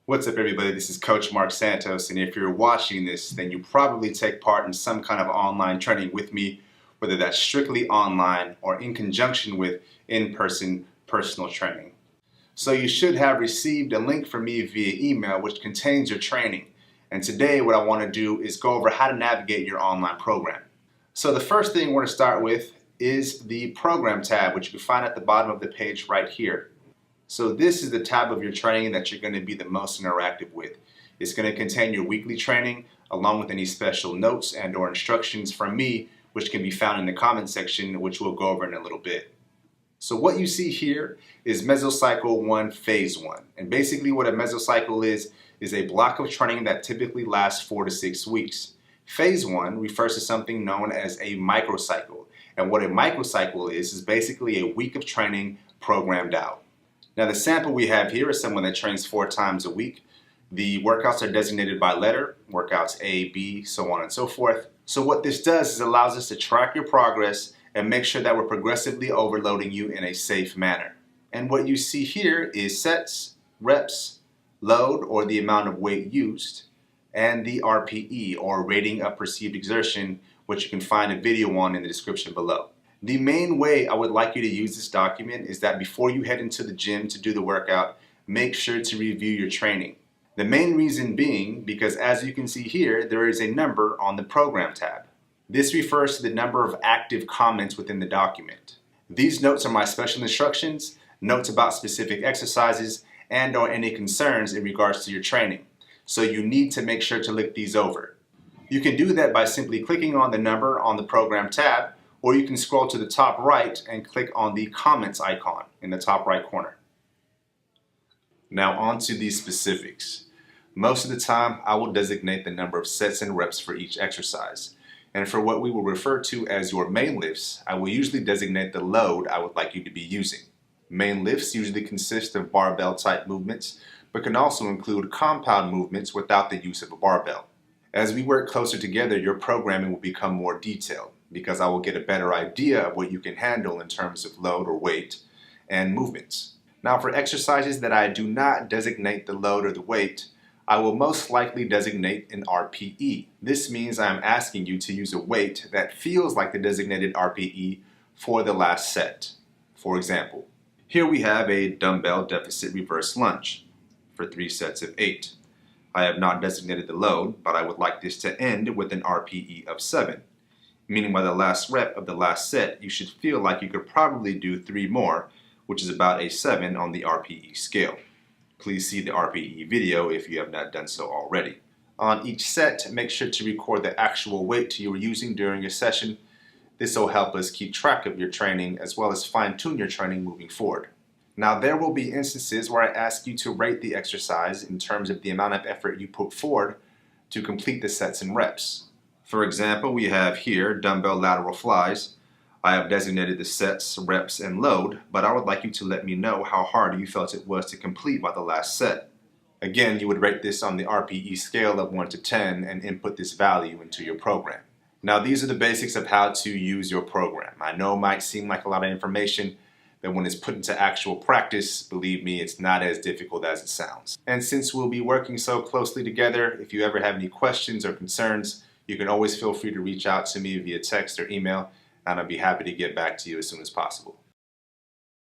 What's up, everybody? This is Coach Marc Santos, and if you're watching this, then you probably take part in some kind of online training with me, whether that's strictly online or in conjunction with in-person personal training. So you should have received a link from me via email which contains your training. And today what I want to do is go over how to navigate your online program. So the first thing we're going to start with is the Program tab, which you can find at the bottom of the page right here. So this is the tab of your training that you're going to be the most interactive with. It's going to contain your weekly training along with any special notes and or instructions from me, which can be found in the comment section, which we'll go over in a little bit. So what you see here is Mesocycle 1 Phase 1. And basically what a mesocycle is a block of training that typically lasts 4 to 6 weeks. Phase 1 refers to something known as a microcycle. And what a microcycle is basically a week of training programmed out. Now the sample we have here is someone that trains 4 times a week. The workouts are designated by letter, workouts A, B, so on and so forth. So what this does is allows us to track your progress and make sure that we're progressively overloading you in a safe manner. And what you see here is sets, reps, load or the amount of weight used, and the RPE or rating of perceived exertion, which you can find a video on in the description below. The main way I would like you to use this document is that before you head into the gym to do the workout, make sure to review your training. The main reason being because as you can see here, there is a number on the Program tab. This refers to the number of active comments within the document. These notes are my special instructions, notes about specific exercises, and or any concerns in regards to your training. So you need to make sure to look these over. You can do that by simply clicking on the number on the Program tab, or you can scroll to the top right and click on the comments icon in the top right corner. Now on to the specifics. Most of the time I will designate the number of sets and reps for each exercise. And for what we will refer to as your main lifts, I will usually designate the load I would like you to be using. Main lifts usually consist of barbell type movements, but can also include compound movements without the use of a barbell. As we work closer together, your programming will become more detailed, because I will get a better idea of what you can handle in terms of load or weight and movements. Now for exercises that I do not designate the load or the weight, I will most likely designate an RPE. This means I'm asking you to use a weight that feels like the designated RPE for the last set. For example, here we have a dumbbell deficit reverse lunge for 3 sets of 8. I have not designated the load, but I would like this to end with an RPE of 7. Meaning by the last rep of the last set, you should feel like you could probably do 3 more, which is about a 7 on the RPE scale. Please see the RPE video if you have not done so already. On each set, make sure to record the actual weight you were using during your session. This will help us keep track of your training as well as fine-tune your training moving forward. Now there will be instances where I ask you to rate the exercise in terms of the amount of effort you put forward to complete the sets and reps. For example, we have here dumbbell lateral flies. I have designated the sets, reps, and load, but I would like you to let me know how hard you felt it was to complete by the last set. Again, you would rate this on the RPE scale of 1 to 10 and input this value into your program. Now these are the basics of how to use your program. I know it might seem like a lot of information, but when it's put into actual practice, believe me, it's not as difficult as it sounds. And since we'll be working so closely together, if you ever have any questions or concerns, you can always feel free to reach out to me via text or email, and I'll be happy to get back to you as soon as possible.